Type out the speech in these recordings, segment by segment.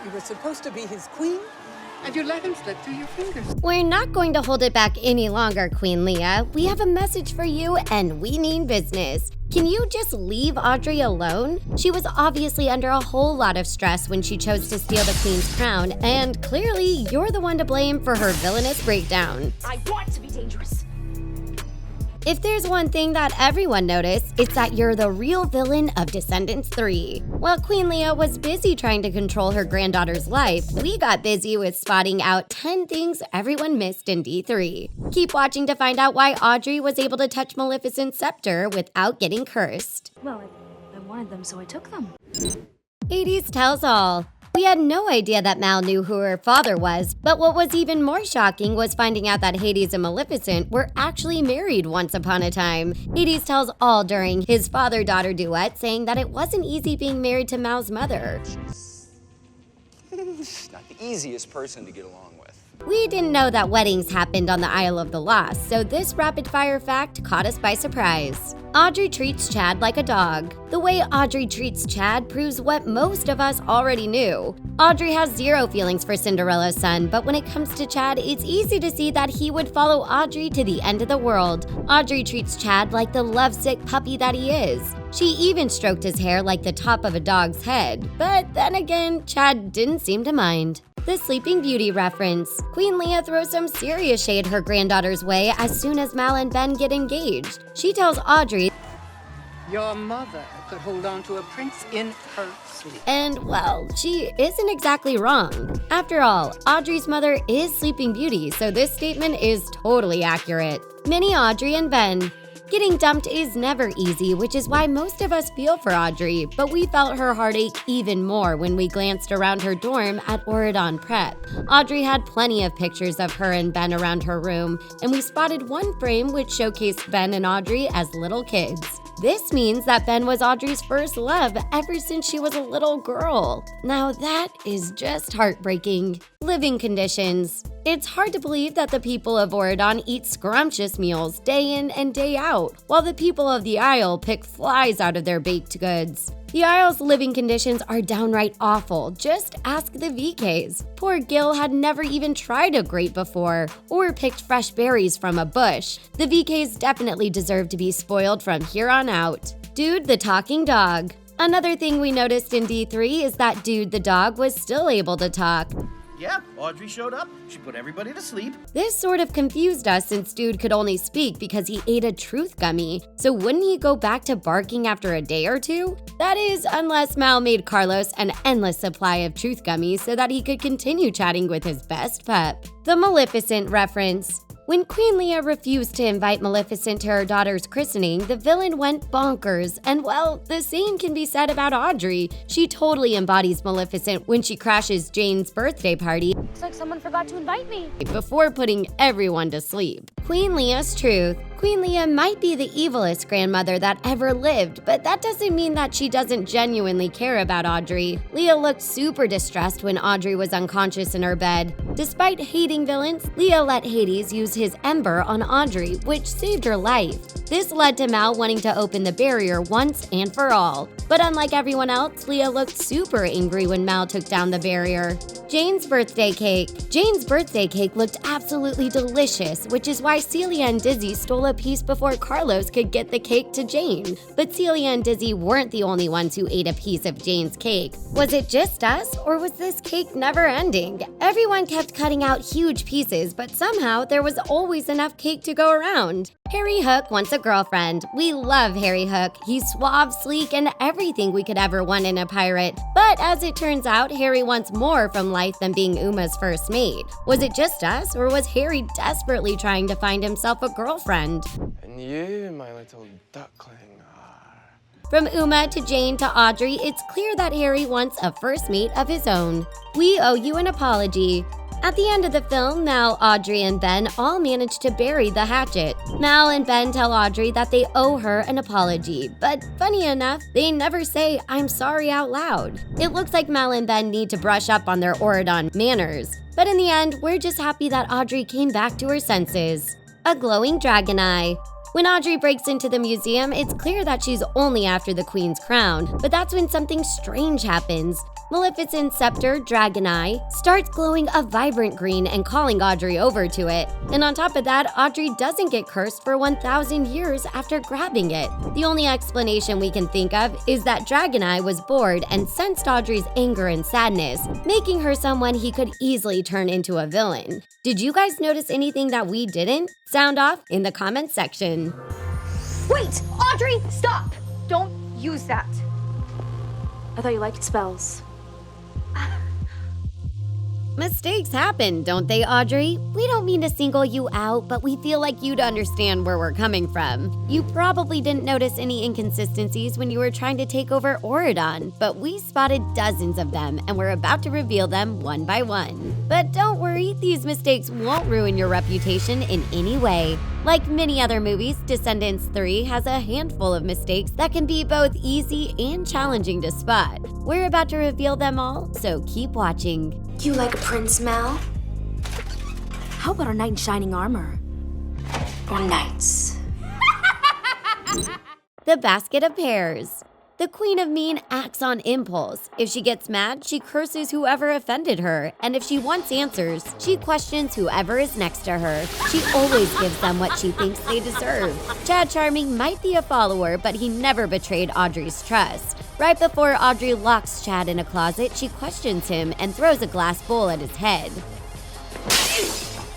You were supposed to be his queen, and you let him slip through your fingers. We're not going to hold it back any longer, Queen Leah. We have a message for you, and we mean business. Can you just leave Audrey alone? She was obviously under a whole lot of stress when she chose to steal the queen's crown, and clearly you're the one to blame for her villainous breakdown. I want to be dangerous. If there's one thing that everyone noticed, it's that you're the real villain of Descendants 3. While Queen Leah was busy trying to control her granddaughter's life, we got busy with spotting out 10 things everyone missed in D3. Keep watching to find out why Audrey was able to touch Maleficent's scepter without getting cursed. Well, I wanted them, so I took them. Hades tells all. We had no idea that Mal knew who her father was, but what was even more shocking was finding out that Hades and Maleficent were actually married once upon a time. Hades tells all during his father-daughter duet, saying that it wasn't easy being married to Mal's mother. She's not the easiest person to get along with. We didn't know that weddings happened on the Isle of the Lost, so this rapid-fire fact caught us by surprise. Audrey treats Chad like a dog. The way Audrey treats Chad proves what most of us already knew. Audrey has zero feelings for Cinderella's son, but when it comes to Chad, it's easy to see that he would follow Audrey to the end of the world. Audrey treats Chad like the lovesick puppy that he is. She even stroked his hair like the top of a dog's head. But then again, Chad didn't seem to mind. The Sleeping Beauty reference. Queen Leah throws some serious shade her granddaughter's way as soon as Mal and Ben get engaged. She tells Audrey, Your mother could hold on to a prince in her sleep. and well, she isn't exactly wrong. After all, Audrey's mother is Sleeping Beauty, so this statement is totally accurate. Mini Audrey and Ben. Getting dumped is never easy, which is why most of us feel for Audrey, but we felt her heartache even more when we glanced around her dorm at Auradon Prep. Audrey had plenty of pictures of her and Ben around her room, and we spotted one frame which showcased Ben and Audrey as little kids. This means that Ben was Audrey's first love ever since she was a little girl. Now that is just heartbreaking. Living conditions. It's hard to believe that the people of Auradon eat scrumptious meals day in and day out, while the people of the Isle pick flies out of their baked goods. The Isle's living conditions are downright awful, just ask the VKs. Poor Gil had never even tried a grape before, or picked fresh berries from a bush. The VKs definitely deserve to be spoiled from here on out. Dude the talking dog. Another thing we noticed in D3 is that Dude the dog was still able to talk. Yeah, Audrey showed up. She put everybody to sleep. This sort of confused us since Dude could only speak because he ate a truth gummy. So wouldn't he go back to barking after a day or two? That is, unless Mal made Carlos an endless supply of truth gummies so that he could continue chatting with his best pup. The Maleficent reference. When Queen Leah refused to invite Maleficent to her daughter's christening, the villain went bonkers, and well, the same can be said about Audrey. She totally embodies Maleficent when she crashes Jane's birthday party Looks like someone forgot to invite me. before putting everyone to sleep. Queen Leah's truth. Queen Leah might be the evilest grandmother that ever lived, but that doesn't mean that she doesn't genuinely care about Audrey. Leah looked super distressed when Audrey was unconscious in her bed. Despite hating villains, Leah let Hades use his ember on Audrey, which saved her life. This led to Mal wanting to open the barrier once and for all. But unlike everyone else, Leah looked super angry when Mal took down the barrier. Jane's birthday cake. Jane's birthday cake looked absolutely delicious, which is why Celia and Dizzy stole a piece before Carlos could get the cake to Jane. But Celia and Dizzy weren't the only ones who ate a piece of Jane's cake. Was it just us, or was this cake never ending? Everyone kept cutting out huge pieces, but somehow there was always enough cake to go around. Harry Hook wants a girlfriend. We love Harry Hook. He's suave, sleek, and everything we could ever want in a pirate. But as it turns out, Harry wants more from life than being Uma's first mate. Was it just us, or was Harry desperately trying to find himself a girlfriend? And you, my little duckling, are... From Uma to Jane to Audrey, it's clear that Harry wants a first mate of his own. We owe you an apology. At the end of the film, Mal, Audrey, and Ben all manage to bury the hatchet. Mal and Ben tell Audrey that they owe her an apology, but funny enough, they never say "I'm sorry" out loud. It looks like Mal and Ben need to brush up on their Auradon manners. But in the end, we're just happy that Audrey came back to her senses. A glowing dragon eye. When Audrey breaks into the museum, it's clear that she's only after the queen's crown, but that's when something strange happens. Maleficent's scepter, Dragon Eye, starts glowing a vibrant green and calling Audrey over to it. And on top of that, Audrey doesn't get cursed for 1,000 years after grabbing it. The only explanation we can think of is that Dragon Eye was bored and sensed Audrey's anger and sadness, making her someone he could easily turn into a villain. Did you guys notice anything that we didn't? Sound off in the comments section. Wait! Audrey, stop! Don't use that. I thought you liked spells. Mistakes happen, don't they, Audrey? We don't mean to single you out, but we feel like you'd understand where we're coming from. You probably didn't notice any inconsistencies when you were trying to take over Auradon, but we spotted dozens of them, and we're about to reveal them one by one. But don't worry, these mistakes won't ruin your reputation in any way. Like many other movies, Descendants 3 has a handful of mistakes that can be both easy and challenging to spot. We're about to reveal them all, so keep watching. You like a prince, Mal? How about our knight in shining armor? Or knights? The basket of pears. The Queen of Mean acts on impulse. If she gets mad, she curses whoever offended her, and if she wants answers, she questions whoever is next to her. She always gives them what she thinks they deserve. Chad Charming might be a follower, but he never betrayed Audrey's trust. Right before Audrey locks Chad in a closet, she questions him and throws a glass bowl at his head.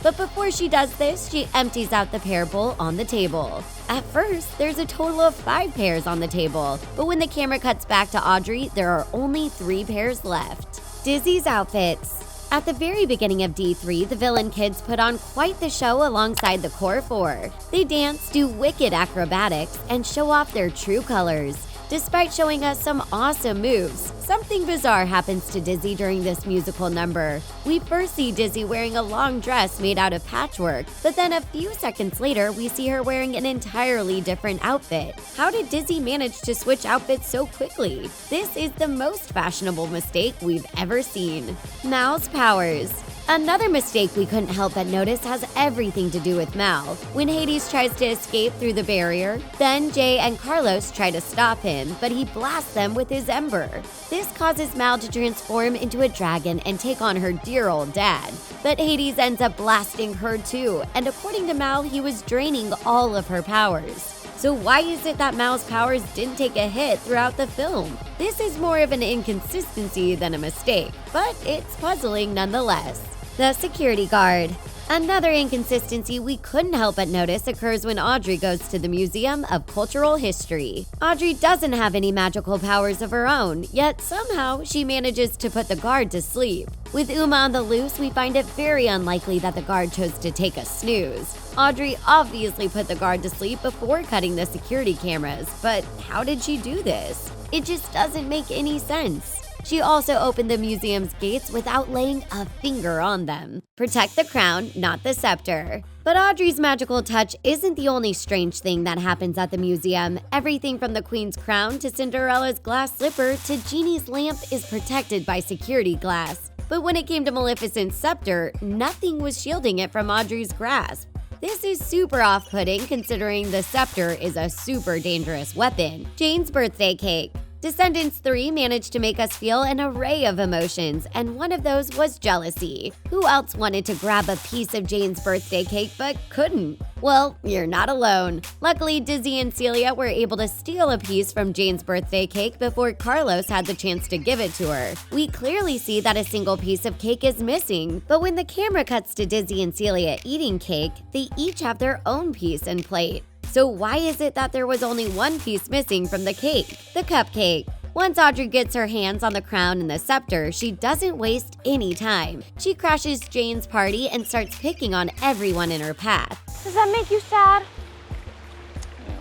But before she does this, she empties out the pear bowl on the table. At first, there's a total of 5 pears on the table, but when the camera cuts back to Audrey, there are only 3 pears left. Dizzy's outfits. At the very beginning of D3, the villain kids put on quite the show alongside the core 4. They dance, do wicked acrobatics, and show off their true colors. Despite showing us some awesome moves, something bizarre happens to Dizzy during this musical number. We first see Dizzy wearing a long dress made out of patchwork, but then a few seconds later, we see her wearing an entirely different outfit. How did Dizzy manage to switch outfits so quickly? This is the most fashionable mistake we've ever seen. Mal's powers. Another mistake we couldn't help but notice has everything to do with Mal. When Hades tries to escape through the barrier, then Jay and Carlos try to stop him, but he blasts them with his ember. This causes Mal to transform into a dragon and take on her dear old dad. But Hades ends up blasting her too, and according to Mal, he was draining all of her powers. So why is it that Mal's powers didn't take a hit throughout the film? This is more of an inconsistency than a mistake, but it's puzzling nonetheless. The security guard. Another inconsistency we couldn't help but notice occurs when Audrey goes to the Museum of Cultural History. Audrey doesn't have any magical powers of her own, yet somehow she manages to put the guard to sleep. With Uma on the loose, we find it very unlikely that the guard chose to take a snooze. Audrey obviously put the guard to sleep before cutting the security cameras, but how did she do this? It just doesn't make any sense. She also opened the museum's gates without laying a finger on them. Protect the crown, not the scepter. But Audrey's magical touch isn't the only strange thing that happens at the museum. Everything from the Queen's crown to Cinderella's glass slipper to Genie's lamp is protected by security glass. But when it came to Maleficent's scepter, nothing was shielding it from Audrey's grasp. This is super off-putting considering the scepter is a super dangerous weapon. Jane's birthday cake. Descendants 3 managed to make us feel an array of emotions, and one of those was jealousy. Who else wanted to grab a piece of Jane's birthday cake but couldn't? Well, you're not alone. Luckily, Dizzy and Celia were able to steal a piece from Jane's birthday cake before Carlos had the chance to give it to her. We clearly see that a single piece of cake is missing, but when the camera cuts to Dizzy and Celia eating cake, they each have their own piece and plate. So why is it that there was only one piece missing from the cake? The cupcake. Once Audrey gets her hands on the crown and the scepter, she doesn't waste any time. She crashes Jane's party and starts picking on everyone in her path. Does that make you sad?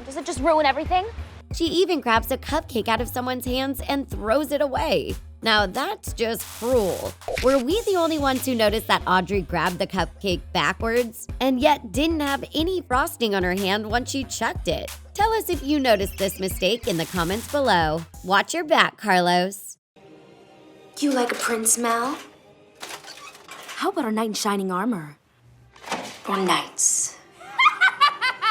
Does it just ruin everything? She even grabs a cupcake out of someone's hands and throws it away. Now that's just cruel. Were we the only ones who noticed that Audrey grabbed the cupcake backwards and yet didn't have any frosting on her hand once she chucked it? Tell us if you noticed this mistake in the comments below. Watch your back, Carlos. You like a prince, Mal? How about our knight in shining armor? Or knights?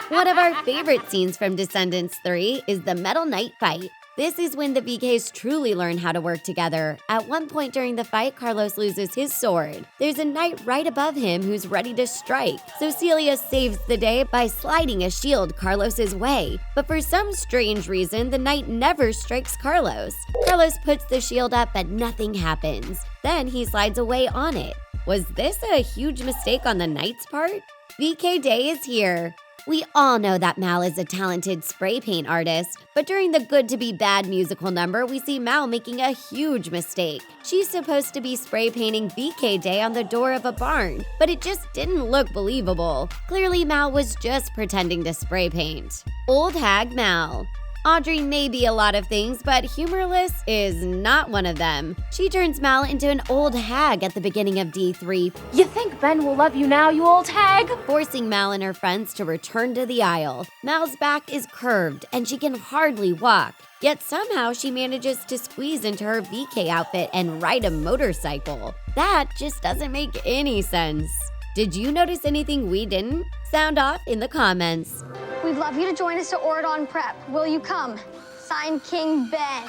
One of our favorite scenes from Descendants 3 is the Metal Knight fight. This is when the VKs truly learn how to work together. At one point during the fight, Carlos loses his sword. There's a knight right above him who's ready to strike, so Celia saves the day by sliding a shield Carlos's way. But for some strange reason, the knight never strikes Carlos. Carlos puts the shield up, but nothing happens. Then he slides away on it. Was this a huge mistake on the knight's part? VK Day is here. We all know that Mal is a talented spray paint artist, but during the Good to Be Bad musical number, we see Mal making a huge mistake. She's supposed to be spray painting VK Day on the door of a barn, but it just didn't look believable. Clearly, Mal was just pretending to spray paint. Old Hag Mal. Audrey may be a lot of things, but humorless is not one of them. She turns Mal into an old hag at the beginning of D3, You think Ben will love you now, you old hag? forcing Mal and her friends to return to the aisle. Mal's back is curved and she can hardly walk. Yet somehow she manages to squeeze into her VK outfit and ride a motorcycle. That just doesn't make any sense. Did you notice anything we didn't? Sound off in the comments. We'd love you to join us at Auradon Prep. Will you come? Signed, King Ben.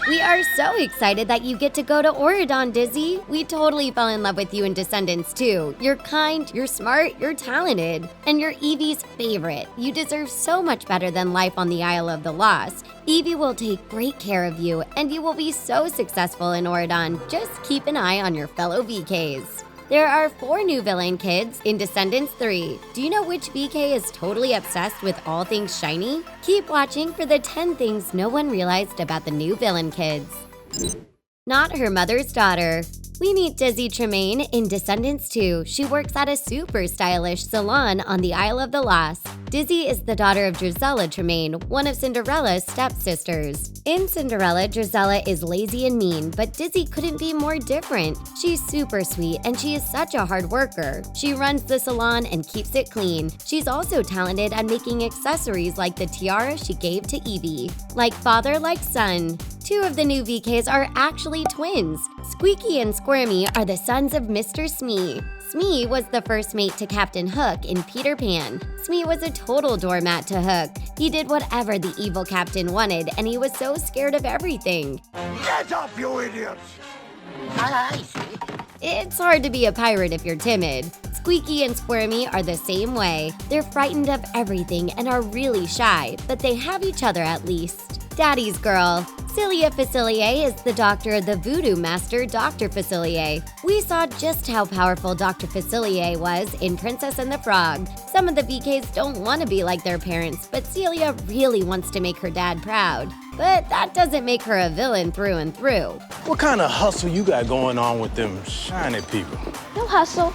We are so excited that you get to go to Auradon, Dizzy. We totally fell in love with you in Descendants too. You're kind, you're smart, you're talented, and you're Evie's favorite. You deserve so much better than life on the Isle of the Lost. Evie will take great care of you, and you will be so successful in Auradon. Just keep an eye on your fellow VKs. There are 4 new villain kids in Descendants 3. Do you know which VK is totally obsessed with all things shiny? Keep watching for the 10 things no one realized about the new villain kids. Not her mother's daughter. We meet Dizzy Tremaine in Descendants 2. She works at a super stylish salon on the Isle of the Lost. Dizzy is the daughter of Drizella Tremaine, one of Cinderella's stepsisters. In Cinderella, Drizella is lazy and mean, but Dizzy couldn't be more different. She's super sweet and she is such a hard worker. She runs the salon and keeps it clean. She's also talented at making accessories like the tiara she gave to Evie. Like father, like son. 2 of the new VKs are actually twins. Squeaky and Squirmy are the sons of Mr. Smee. Smee was the first mate to Captain Hook in Peter Pan. Smee was a total doormat to Hook. He did whatever the evil captain wanted, and he was so scared of everything. Get up, you idiots! It's hard to be a pirate if you're timid. Squeaky and Squirmy are the same way. They're frightened of everything and are really shy, but they have each other at least. Daddy's girl. Celia Facilier is the doctor of the voodoo master, Dr. Facilier. We saw just how powerful Dr. Facilier was in Princess and the Frog. Some of the VKs don't want to be like their parents, but Celia really wants to make her dad proud. But that doesn't make her a villain through and through. What kind of hustle you got going on with them shiny people? No hustle.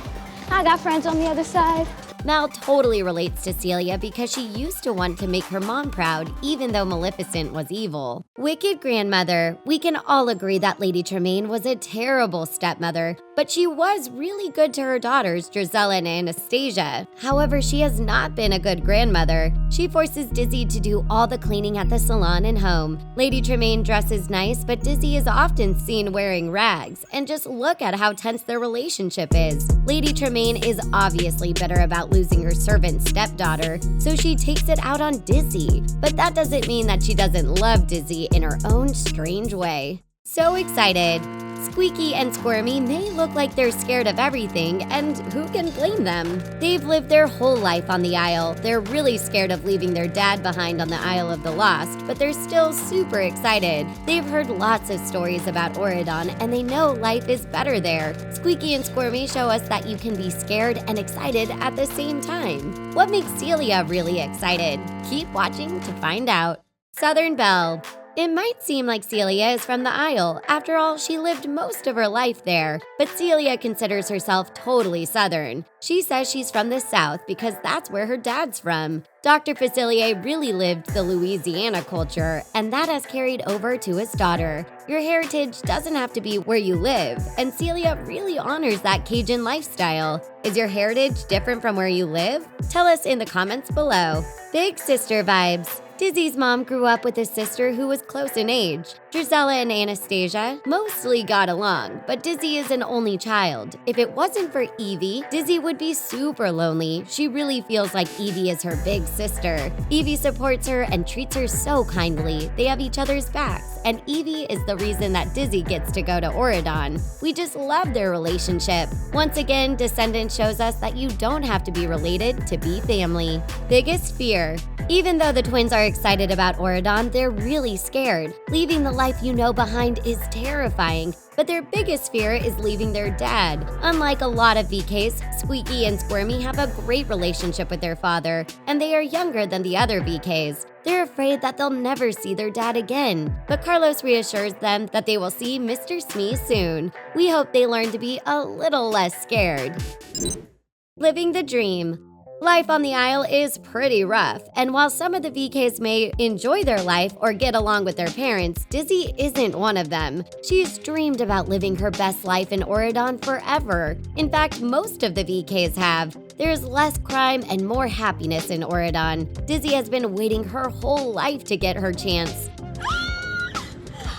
I got friends on the other side. Mal totally relates to Celia because she used to want to make her mom proud, even though Maleficent was evil. Wicked grandmother. We can all agree that Lady Tremaine was a terrible stepmother, but she was really good to her daughters, Drizella and Anastasia. However, she has not been a good grandmother. She forces Dizzy to do all the cleaning at the salon and home. Lady Tremaine dresses nice, but Dizzy is often seen wearing rags. And just look at how tense their relationship is. Lady Tremaine is obviously bitter about losing her servant stepdaughter, so she takes it out on Dizzy. But that doesn't mean that she doesn't love Dizzy in her own strange way. So excited! Squeaky and Squirmy may look like they're scared of everything, and who can blame them? They've lived their whole life on the Isle. They're really scared of leaving their dad behind on the Isle of the Lost, but they're still super excited. They've heard lots of stories about Auradon, and they know life is better there. Squeaky and Squirmy show us that you can be scared and excited at the same time. What makes Celia really excited? Keep watching to find out. Southern Belle. It might seem like Celia is from the Isle. After all, she lived most of her life there. But Celia considers herself totally Southern. She says she's from the South because that's where her dad's from. Dr. Facilier really lived the Louisiana culture, and that has carried over to his daughter. Your heritage doesn't have to be where you live, and Celia really honors that Cajun lifestyle. Is your heritage different from where you live? Tell us in the comments below. Big sister vibes. Dizzy's mom grew up with a sister who was close in age. Drizella and Anastasia mostly got along, but Dizzy is an only child. If it wasn't for Evie, Dizzy would be super lonely. She really feels like Evie is her big sister. Evie supports her and treats her so kindly. They have each other's backs, and Evie is the reason that Dizzy gets to go to Auradon. We just love their relationship. Once again, Descendants shows us that you don't have to be related to be family. Biggest fear. Even though the twins are excited about Auradon, they're really scared. Leaving the life you know behind is terrifying, but their biggest fear is leaving their dad. Unlike a lot of VKs, Squeaky and Squirmy have a great relationship with their father, and they are younger than the other VKs. They're afraid that they'll never see their dad again, but Carlos reassures them that they will see Mr. Smee soon. We hope they learn to be a little less scared. Living the dream. Life on the Isle is pretty rough, and while some of the VKs may enjoy their life or get along with their parents, Dizzy isn't one of them. She's dreamed about living her best life in Auradon forever. In fact, most of the VKs have. There's less crime and more happiness in Auradon. Dizzy has been waiting her whole life to get her chance.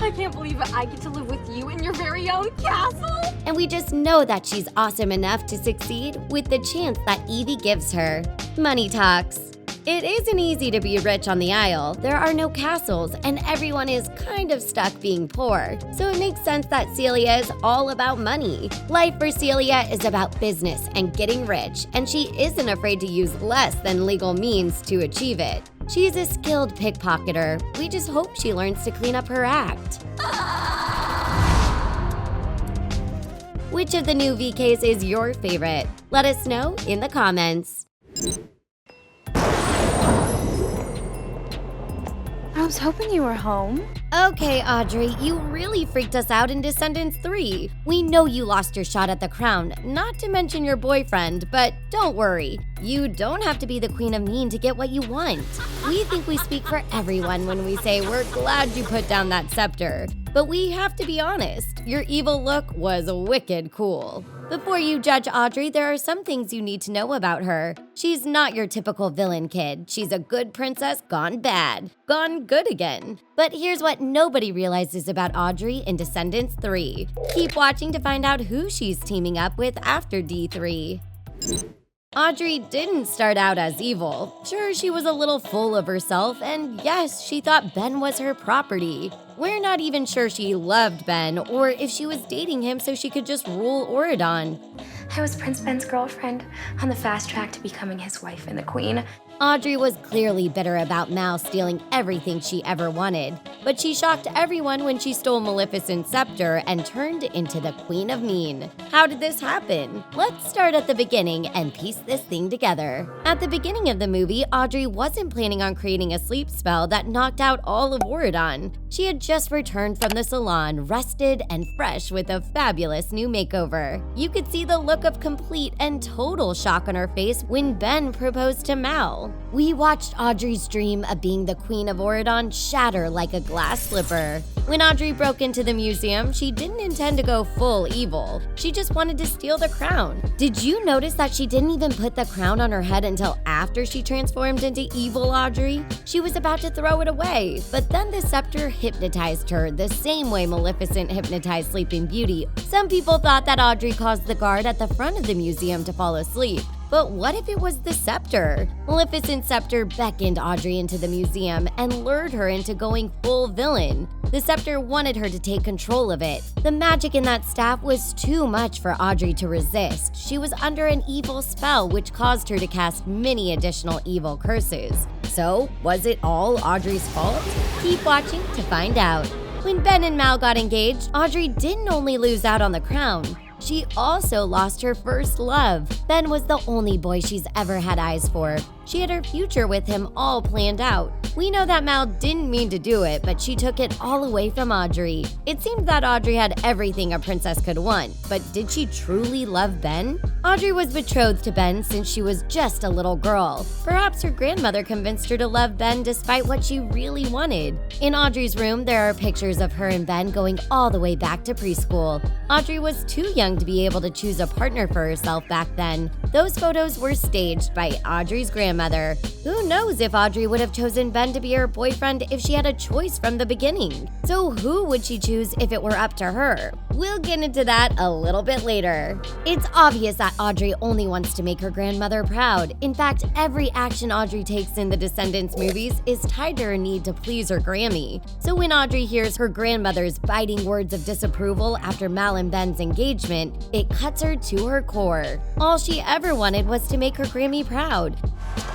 I can't believe I get to live with you in your very own castle! And we just know that she's awesome enough to succeed with the chance that Evie gives her. Money talks. It isn't easy to be rich on the Isle. There are no castles, and everyone is kind of stuck being poor. So it makes sense that Celia is all about money. Life for Celia is about business and getting rich, and she isn't afraid to use less than legal means to achieve it. She's a skilled pickpocketer. We just hope she learns to clean up her act. Which of the new VKs is your favorite? Let us know in the comments. I was hoping you were home. Okay, Audrey, you really freaked us out in Descendants 3. We know you lost your shot at the crown, not to mention your boyfriend, but don't worry. You don't have to be the Queen of Mean to get what you want. We think we speak for everyone when we say we're glad you put down that scepter. But we have to be honest, your evil look was wicked cool. Before you judge Audrey, there are some things you need to know about her. She's not your typical villain kid. She's a good princess gone bad, gone good again. But here's what nobody realizes about Audrey in Descendants 3. Keep watching to find out who she's teaming up with after D3. Audrey didn't start out as evil. Sure, she was a little full of herself, and yes, she thought Ben was her property. We're not even sure she loved Ben, or if she was dating him so she could just rule Auradon. I was Prince Ben's girlfriend on the fast track to becoming his wife and the queen. Audrey was clearly bitter about Mal stealing everything she ever wanted, but she shocked everyone when she stole Maleficent's scepter and turned into the Queen of Mean. How did this happen? Let's start at the beginning and piece this thing together. At the beginning of the movie, Audrey wasn't planning on creating a sleep spell that knocked out all of Auradon. She had just returned from the salon, rested and fresh with a fabulous new makeover. You could see the look of complete and total shock on her face when Ben proposed to Mal. We watched Audrey's dream of being the Queen of Auradon shatter like a glass slipper. When Audrey broke into the museum, she didn't intend to go full evil. She just wanted to steal the crown. Did you notice that she didn't even put the crown on her head until after she transformed into evil Audrey? She was about to throw it away, but then the scepter hypnotized her the same way Maleficent hypnotized Sleeping Beauty. Some people thought that Audrey caused the guard at the front of the museum to fall asleep. But what if it was the scepter? Maleficent's scepter beckoned Audrey into the museum and lured her into going full villain. The scepter wanted her to take control of it. The magic in that staff was too much for Audrey to resist. She was under an evil spell which caused her to cast many additional evil curses. So, was it all Audrey's fault? Keep watching to find out. When Ben and Mal got engaged, Audrey didn't only lose out on the crown. She also lost her first love. Ben was the only boy she's ever had eyes for. She had her future with him all planned out. We know that Mal didn't mean to do it, but she took it all away from Audrey. It seemed that Audrey had everything a princess could want, but did she truly love Ben? Audrey was betrothed to Ben since she was just a little girl. Perhaps her grandmother convinced her to love Ben despite what she really wanted. In Audrey's room, there are pictures of her and Ben going all the way back to preschool. Audrey was too young to be able to choose a partner for herself back then. Those photos were staged by Audrey's grandmother grandmother. Who knows if Audrey would have chosen Ben to be her boyfriend if she had a choice from the beginning? So who would she choose if it were up to her? We'll get into that a little bit later. It's obvious that Audrey only wants to make her grandmother proud. In fact, every action Audrey takes in the Descendants movies is tied to her need to please her Grammy. So when Audrey hears her grandmother's biting words of disapproval after Mal and Ben's engagement, it cuts her to her core. All she ever wanted was to make her Grammy proud.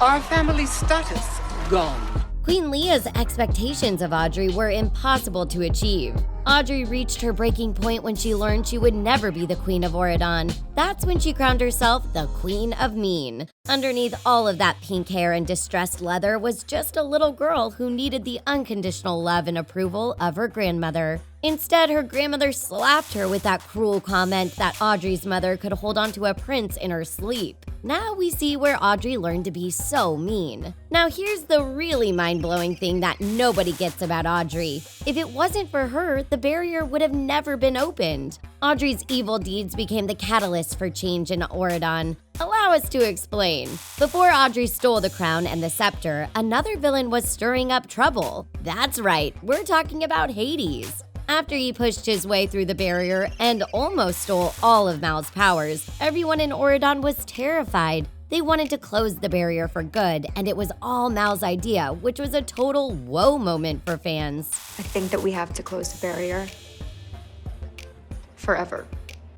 Our family status gone. Queen Leah's expectations of Audrey were impossible to achieve. Audrey reached her breaking point when she learned she would never be the Queen of Auradon. That's when she crowned herself the Queen of Mean. Underneath all of that pink hair and distressed leather was just a little girl who needed the unconditional love and approval of her grandmother. Instead, her grandmother slapped her with that cruel comment that Audrey's mother could hold on to a prince in her sleep. Now we see where Audrey learned to be so mean. Now here's the really mind-blowing thing that nobody gets about Audrey. If it wasn't for her, the barrier would have never been opened. Audrey's evil deeds became the catalyst for change in Auradon. Allow us to explain. Before Audrey stole the crown and the scepter, another villain was stirring up trouble. That's right, we're talking about Hades. After he pushed his way through the barrier and almost stole all of Mal's powers, everyone in Auradon was terrified. They wanted to close the barrier for good, and it was all Mal's idea, which was a total whoa moment for fans. I think that we have to close the barrier. Forever.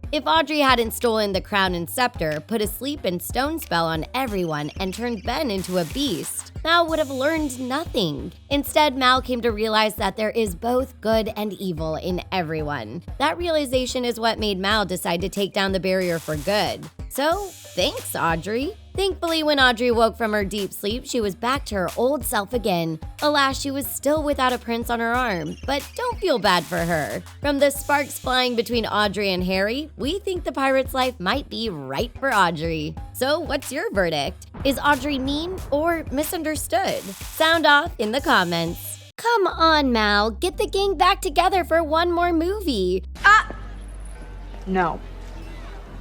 If Audrey hadn't stolen the crown and scepter, put a sleep and stone spell on everyone, and turned Ben into a beast, Mal would have learned nothing. Instead, Mal came to realize that there is both good and evil in everyone. That realization is what made Mal decide to take down the barrier for good. So, thanks, Audrey. Thankfully, when Audrey woke from her deep sleep, she was back to her old self again. Alas, she was still without a prince on her arm, but don't feel bad for her. From the sparks flying between Audrey and Harry, we think the pirate's life might be right for Audrey. So what's your verdict? Is Audrey mean or misunderstood? Sound off in the comments. Come on, Mal, get the gang back together for one more movie. No.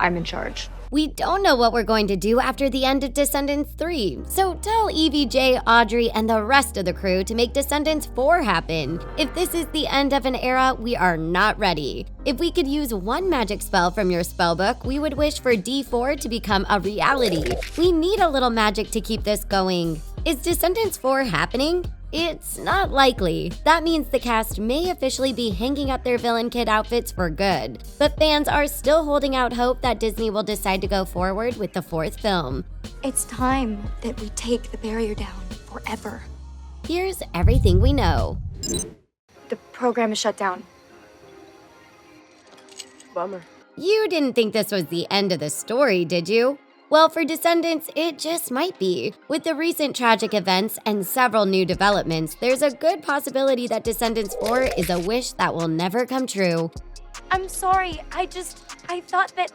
I'm in charge. We don't know what we're going to do after the end of Descendants 3, so tell EVJ, Audrey, and the rest of the crew to make Descendants 4 happen. If this is the end of an era, we are not ready. If we could use one magic spell from your spellbook, we would wish for D4 to become a reality. We need a little magic to keep this going. Is Descendants 4 happening? It's not likely. That means the cast may officially be hanging up their villain kid outfits for good. But fans are still holding out hope that Disney will decide to go forward with the 4th film. It's time that we take the barrier down forever. Here's everything we know. The program is shut down. Bummer. You didn't think this was the end of the story, did you? Well, for Descendants, it just might be. With the recent tragic events and several new developments, there's a good possibility that Descendants 4 is a wish that will never come true. I'm sorry. I thought that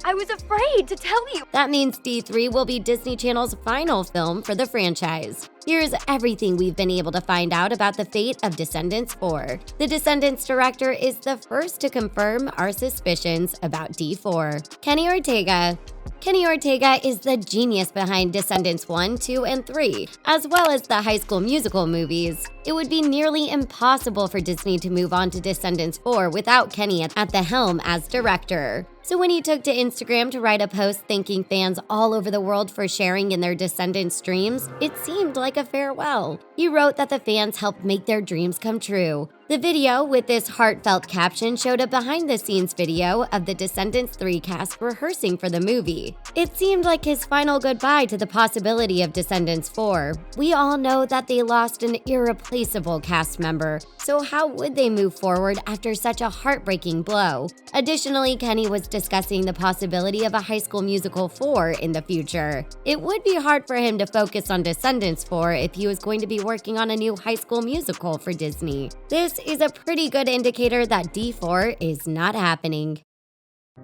I was afraid to tell you. That means D3 will be Disney Channel's final film for the franchise. Here's everything we've been able to find out about the fate of Descendants 4. The Descendants director is the first to confirm our suspicions about D4. Kenny Ortega. Kenny Ortega is the genius behind Descendants 1, 2, and 3, as well as the High School Musical movies. It would be nearly impossible for Disney to move on to Descendants 4 without Kenny at the helm as director. So when he took to Instagram to write a post thanking fans all over the world for sharing in their Descendants dreams, it seemed like a farewell. He wrote that the fans helped make their dreams come true. The video with this heartfelt caption showed a behind-the-scenes video of the Descendants 3 cast rehearsing for the movie. It seemed like his final goodbye to the possibility of Descendants 4. We all know that they lost an irreplaceable cast member, so how would they move forward after such a heartbreaking blow? Additionally, Kenny was discussing the possibility of a High School Musical 4 in the future. It would be hard for him to focus on Descendants 4 if he was going to be working on a new High School Musical for Disney. This is a pretty good indicator that D4 is not happening.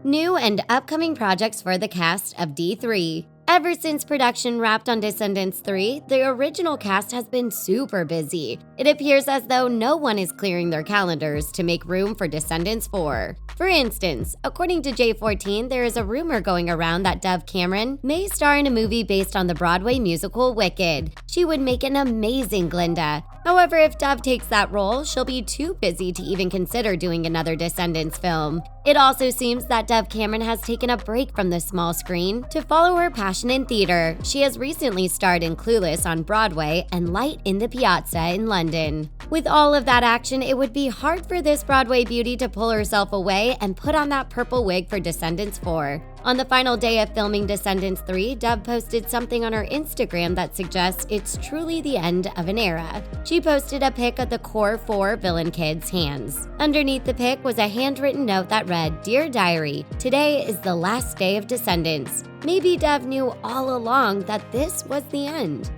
New and upcoming projects for the cast of D3. Ever since production wrapped on Descendants 3, the original cast has been super busy. It appears as though no one is clearing their calendars to make room for Descendants 4. For instance, according to J14, there is a rumor going around that Dove Cameron may star in a movie based on the Broadway musical Wicked. She would make an amazing Glinda. However, if Dove takes that role, she'll be too busy to even consider doing another Descendants film. It also seems that Dove Cameron has taken a break from the small screen to follow her passion in theater. She has recently starred in Clueless on Broadway and Light in the Piazza in London. With all of that action, it would be hard for this Broadway beauty to pull herself away and put on that purple wig for Descendants 4. On the final day of filming Descendants 3, Dove posted something on her Instagram that suggests it's truly the end of an era. She posted a pic of the core 4 villain kids' hands. Underneath the pic was a handwritten note that read, "Dear Diary, today is the last day of Descendants." Maybe Dove knew all along that this was the end.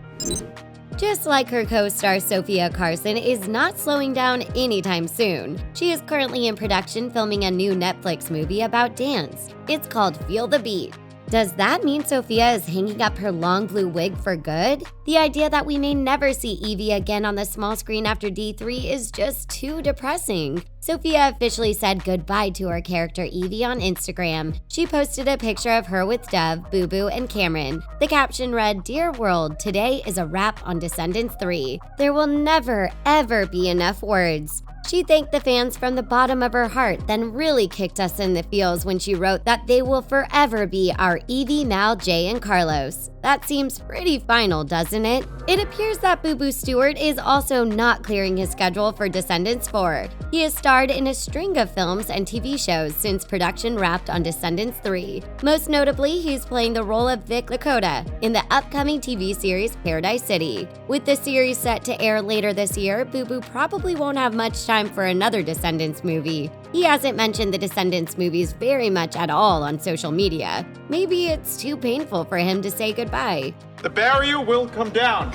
Just like her co-star Sophia Carson is not slowing down anytime soon. She is currently in production filming a new Netflix movie about dance. It's called Feel the Beat. Does that mean Sophia is hanging up her long blue wig for good? The idea that we may never see Evie again on the small screen after D3 is just too depressing. Sophia officially said goodbye to her character Evie on Instagram. She posted a picture of her with Dove, Boo Boo, and Cameron. The caption read, "Dear world, today is a wrap on Descendants 3. There will never, ever be enough words." She thanked the fans from the bottom of her heart, then really kicked us in the feels when she wrote that they will forever be our Evie, Mal, Jay, and Carlos. That seems pretty final, doesn't it? It appears that Boo Boo Stewart is also not clearing his schedule for Descendants 4. He has starred in a string of films and TV shows since production wrapped on Descendants 3. Most notably, he's playing the role of Vic Lakota in the upcoming TV series Paradise City. With the series set to air later this year, Boo Boo probably won't have much time for another Descendants movie. He hasn't mentioned the Descendants movies very much at all on social media. Maybe it's too painful for him to say goodbye. The barrier will come down.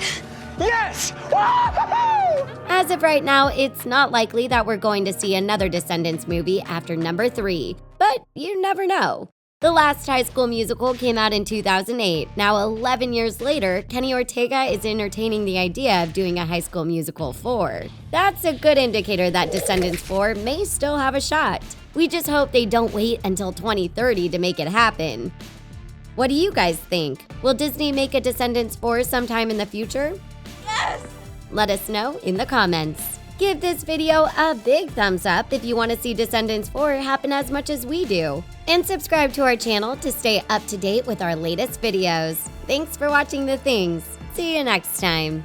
Yes! Woo-hoo! As of right now, it's not likely that we're going to see another Descendants movie after number 3, but you never know. The last High School Musical came out in 2008. Now 11 years later, Kenny Ortega is entertaining the idea of doing a High School Musical 4. That's a good indicator that Descendants 4 may still have a shot. We just hope they don't wait until 2030 to make it happen. What do you guys think? Will Disney make a Descendants 4 sometime in the future? Yes! Let us know in the comments. Give this video a big thumbs up if you want to see Descendants 4 happen as much as we do. And subscribe to our channel to stay up to date with our latest videos. Thanks for watching The Things. See you next time.